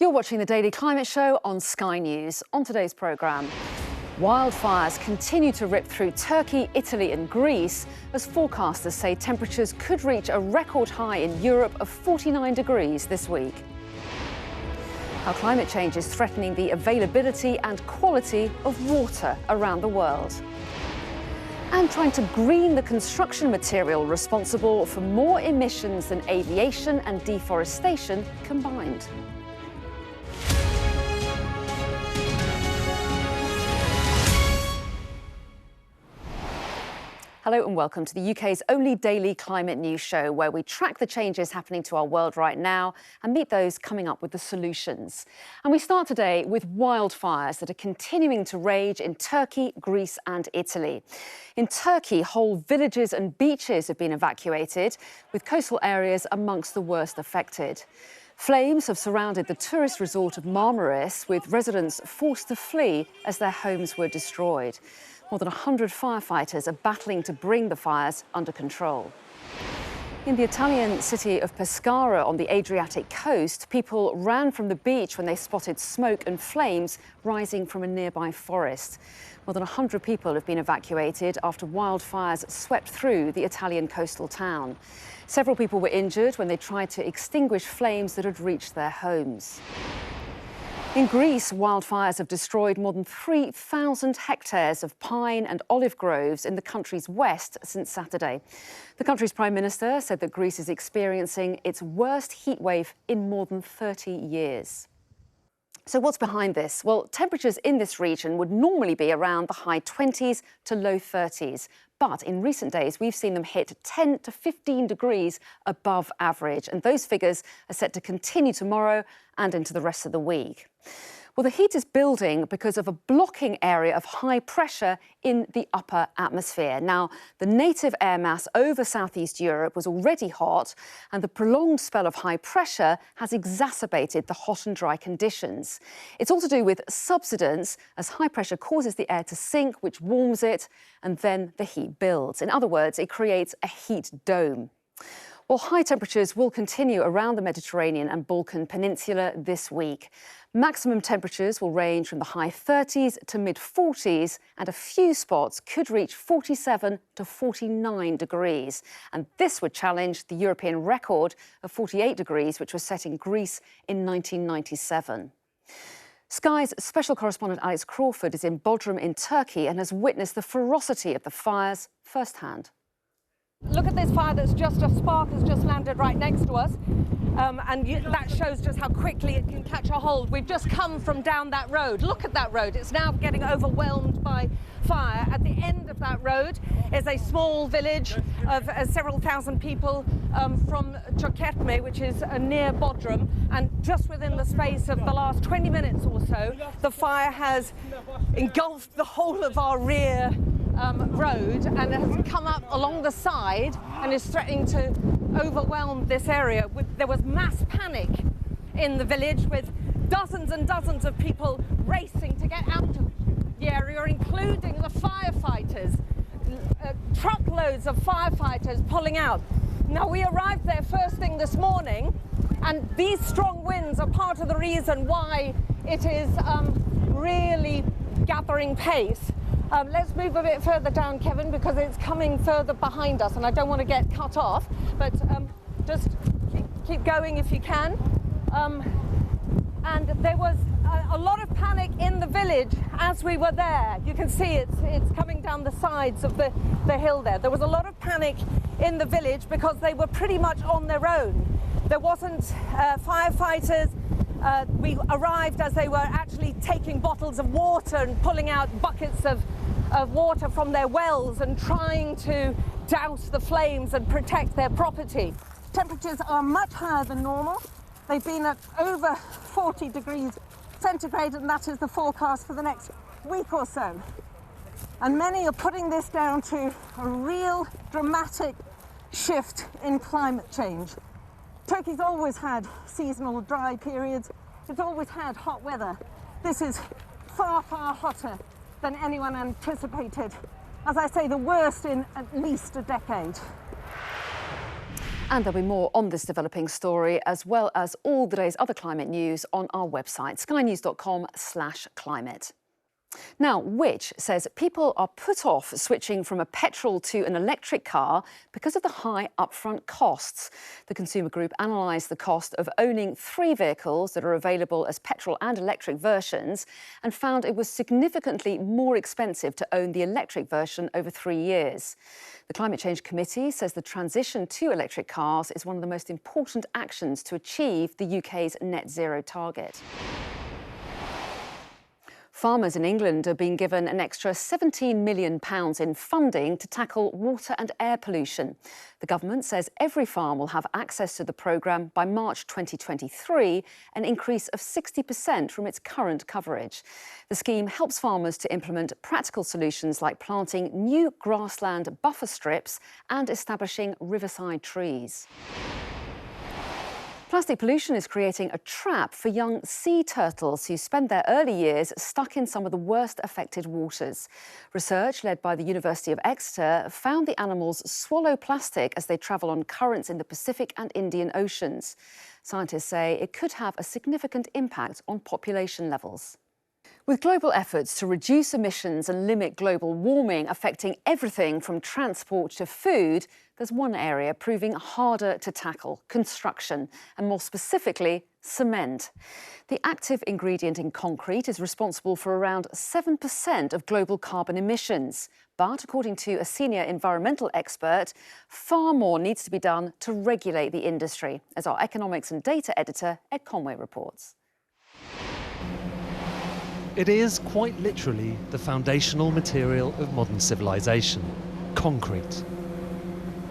You're watching the Daily Climate Show on Sky News. On today's programme, wildfires continue to rip through Turkey, Italy and Greece as forecasters say temperatures could reach a record high in Europe of 49 degrees this week. How climate change is threatening the availability and quality of water around the world. And trying to green the construction material responsible for more emissions than aviation and deforestation combined. Hello and welcome to the UK's only daily climate news show where we track the changes happening to our world right now and meet those coming up with the solutions. And we start today with wildfires that are continuing to rage in Turkey, Greece and Italy. In Turkey, whole villages and beaches have been evacuated, with coastal areas amongst the worst affected. Flames have surrounded the tourist resort of Marmaris, with residents forced to flee as their homes were destroyed. More than 100 firefighters are battling to bring the fires under control. In the Italian city of Pescara on the Adriatic coast, people ran from the beach when they spotted smoke and flames rising from a nearby forest. More than 100 people have been evacuated after wildfires swept through the Italian coastal town. Several people were injured when they tried to extinguish flames that had reached their homes. In Greece, wildfires have destroyed more than 3,000 hectares of pine and olive groves in the country's west since Saturday. The country's Prime Minister said that Greece is experiencing its worst heatwave in more than 30 years. So what's behind this? Well, temperatures in this region would normally be around the high 20s to low 30s. But in recent days, we've seen them hit 10 to 15 degrees above average. And those figures are set to continue tomorrow and into the rest of the week. Well, the heat is building because of a blocking area of high pressure in the upper atmosphere. Now, the native air mass over southeast Europe was already hot, and the prolonged spell of high pressure has exacerbated the hot and dry conditions. It's all to do with subsidence, as high pressure causes the air to sink, which warms it, and then the heat builds. In other words, it creates a heat dome. Well, high temperatures will continue around the Mediterranean and Balkan Peninsula this week. Maximum temperatures will range from the high 30s to mid-40s, and a few spots could reach 47 to 49 degrees. And this would challenge the European record of 48 degrees, which was set in Greece in 1997. Sky's special correspondent Alex Crawford is in Bodrum in Turkey and has witnessed the ferocity of the fires firsthand. Look at this fire that's just, a spark has just landed right next to us. That shows just how quickly it can catch a hold. We've just come from down that road. Look at that road. It's now getting overwhelmed by fire. At the end of that road is a small village of several thousand people from Çökertme, which is near Bodrum. And just within the space of the last 20 minutes or so, the fire has engulfed the whole of our rear road and has come up along the side and is threatening to overwhelm this area. There was mass panic in the village, with dozens and dozens of people racing to get out of the area, including the firefighters. Truckloads of firefighters pulling out. Now, we arrived there first thing this morning, and these strong winds are part of the reason why it is really gathering pace. Let's move a bit further down, Kevin, because it's coming further behind us and I don't want to get cut off, but just keep going if you can. And there was a lot of panic in the village as we were there. You can see it's coming down the sides of the hill there. There was a lot of panic in the village because they were pretty much on their own. There wasn't firefighters. We arrived as they were actually taking bottles of water and pulling out buckets of water from their wells and trying to douse the flames and protect their property. Temperatures are much higher than normal. They've been at over 40 degrees centigrade, and that is the forecast for the next week or so. And many are putting this down to a real dramatic shift in climate change. Turkey's always had seasonal dry periods. It's always had hot weather. This is far, far hotter than anyone anticipated. As I say, the worst in at least a decade. And there'll be more on this developing story, as well as all the day's other climate news on our website, skynews.com/climate. Now, Which says people are put off switching from a petrol to an electric car because of the high upfront costs. The consumer group analysed the cost of owning 3 vehicles that are available as petrol and electric versions and found it was significantly more expensive to own the electric version over 3 years. The Climate Change Committee says the transition to electric cars is one of the most important actions to achieve the UK's net zero target. Farmers in England are being given an extra £17 million in funding to tackle water and air pollution. The government says every farm will have access to the programme by March 2023, an increase of 60% from its current coverage. The scheme helps farmers to implement practical solutions like planting new grassland buffer strips and establishing riverside trees. Plastic pollution is creating a trap for young sea turtles who spend their early years stuck in some of the worst affected waters. Research led by the University of Exeter found the animals swallow plastic as they travel on currents in the Pacific and Indian Oceans. Scientists say it could have a significant impact on population levels. With global efforts to reduce emissions and limit global warming affecting everything from transport to food, there's one area proving harder to tackle: construction, and more specifically, cement. The active ingredient in concrete is responsible for around 7% of global carbon emissions. But according to a senior environmental expert, far more needs to be done to regulate the industry, as our economics and data editor, Ed Conway, reports. It is quite literally the foundational material of modern civilization: concrete.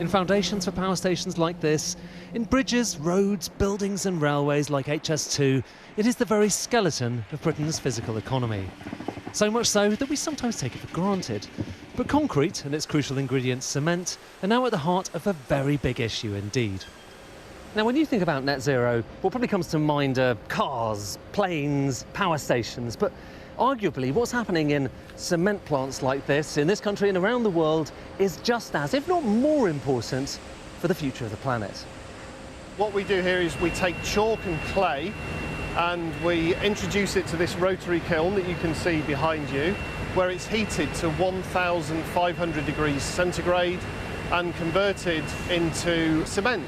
In foundations for power stations like this, in bridges, roads, buildings and railways like HS2, it is the very skeleton of Britain's physical economy. So much so that we sometimes take it for granted. But concrete and its crucial ingredient cement are now at the heart of a very big issue indeed. Now, when you think about net zero, what probably comes to mind are cars, planes, power stations, but arguably what's happening in cement plants like this in this country and around the world is just as, if not more important, for the future of the planet. What we do here is we take chalk and clay and we introduce it to this rotary kiln that you can see behind you, where it's heated to 1,500 degrees centigrade and converted into cement.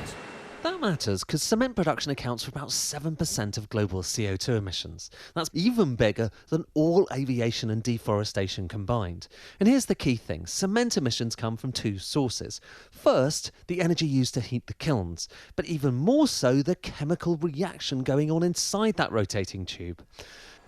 That matters because cement production accounts for about 7% of global CO2 emissions. That's even bigger than all aviation and deforestation combined. And here's the key thing: cement emissions come from 2 sources. First, the energy used to heat the kilns, but even more so the chemical reaction going on inside that rotating tube.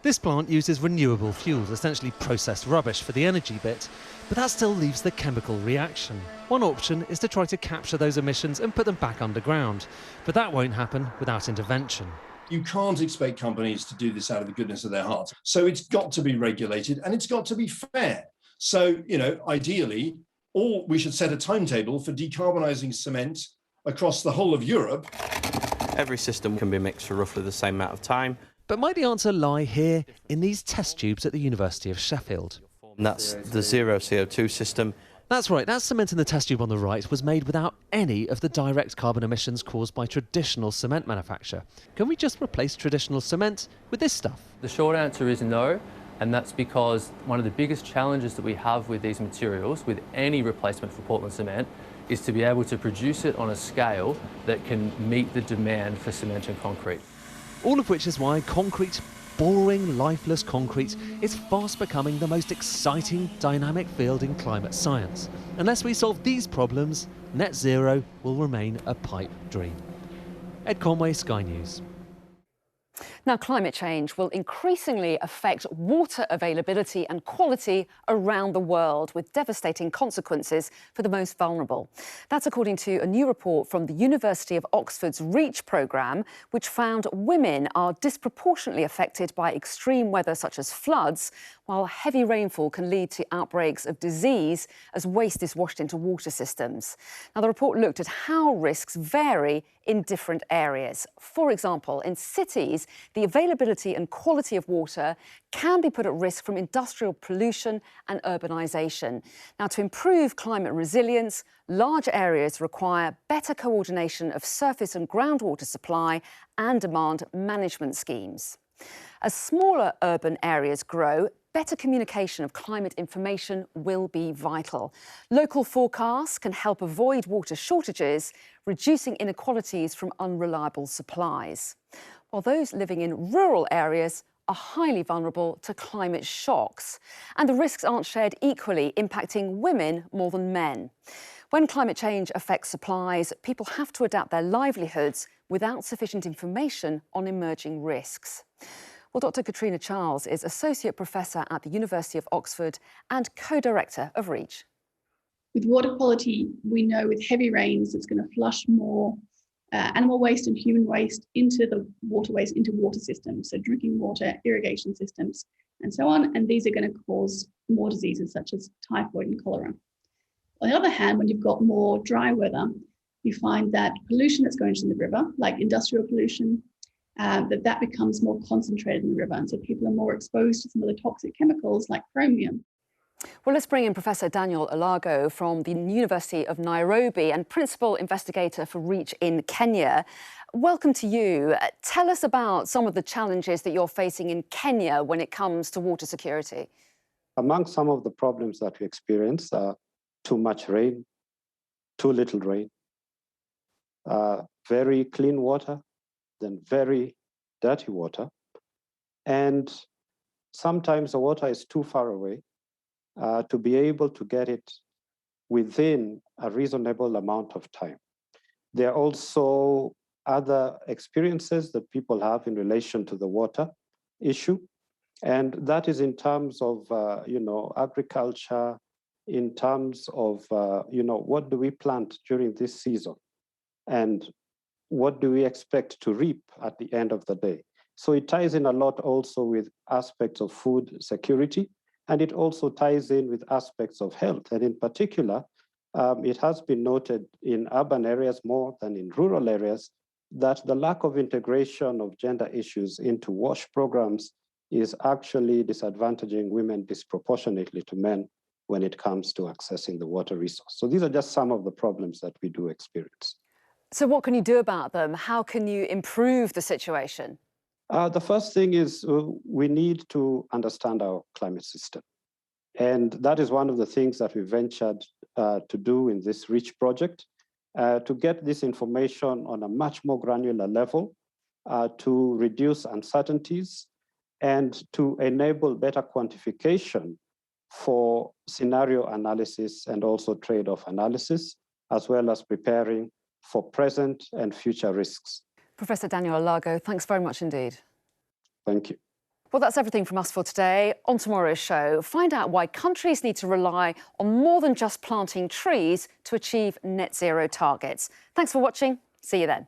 This plant uses renewable fuels, essentially processed rubbish, for the energy bit, but that still leaves the chemical reaction. One option is to try to capture those emissions and put them back underground, but that won't happen without intervention. You can't expect companies to do this out of the goodness of their hearts. So it's got to be regulated and it's got to be fair. So, ideally, we should set a timetable for decarbonising cement across the whole of Europe. Every system can be mixed for roughly the same amount of time. But might the answer lie here in these test tubes at the University of Sheffield? And that's the zero CO2 system. That's right, that cement in the test tube on the right was made without any of the direct carbon emissions caused by traditional cement manufacture. Can we just replace traditional cement with this stuff? The short answer is no, and that's because one of the biggest challenges that we have with these materials, with any replacement for Portland cement, is to be able to produce it on a scale that can meet the demand for cement and concrete. All of which is why concrete, boring, lifeless concrete, is fast becoming the most exciting, dynamic field in climate science. Unless we solve these problems, net zero will remain a pipe dream. Ed Conway, Sky News. Now, climate change will increasingly affect water availability and quality around the world, with devastating consequences for the most vulnerable. That's according to a new report from the University of Oxford's REACH programme, which found women are disproportionately affected by extreme weather such as floods, while heavy rainfall can lead to outbreaks of disease as waste is washed into water systems. Now, the report looked at how risks vary in different areas. For example, in cities, the availability and quality of water can be put at risk from industrial pollution and urbanisation. Now, to improve climate resilience, large areas require better coordination of surface and groundwater supply and demand management schemes. As smaller urban areas grow, better communication of climate information will be vital. Local forecasts can help avoid water shortages, reducing inequalities from unreliable supplies. While those living in rural areas are highly vulnerable to climate shocks, and the risks aren't shared equally, impacting women more than men. When climate change affects supplies, people have to adapt their livelihoods without sufficient information on emerging risks. Well, Dr. Katrina Charles is Associate Professor at the University of Oxford and Co-Director of REACH. With water quality, we know with heavy rains, it's going to flush more animal waste and human waste into the waterways, into water systems, so drinking water, irrigation systems, and so on. And these are going to cause more diseases such as typhoid and cholera. On the other hand, when you've got more dry weather, you find that pollution that's going into the river, like industrial pollution, that becomes more concentrated in the river. And so people are more exposed to some of the toxic chemicals like chromium. Well, let's bring in Professor Daniel Olago from the University of Nairobi and Principal Investigator for REACH in Kenya. Welcome to you. Tell us about some of the challenges that you're facing in Kenya when it comes to water security. Among some of the problems that we experience are too much rain, too little rain, very clean water, then very dirty water. And sometimes the water is too far away to be able to get it within a reasonable amount of time. There are also other experiences that people have in relation to the water issue. And that is in terms of, agriculture, in terms of, what do we plant during this season? And what do we expect to reap at the end of the day? So it ties in a lot also with aspects of food security, and it also ties in with aspects of health. And in particular, it has been noted in urban areas more than in rural areas that the lack of integration of gender issues into WASH programs is actually disadvantaging women disproportionately to men when it comes to accessing the water resource. So these are just some of the problems that we do experience. So what can you do about them? How can you improve the situation? The first thing is we need to understand our climate system. And that is one of the things that we ventured to do in this REACH project, to get this information on a much more granular level, to reduce uncertainties, and to enable better quantification for scenario analysis and also trade-off analysis, as well as preparing for present and future risks. Professor Daniel Olago, thanks very much indeed. Thank you. Well, that's everything from us for today. On tomorrow's show, find out why countries need to rely on more than just planting trees to achieve net zero targets. Thanks for watching. See you then.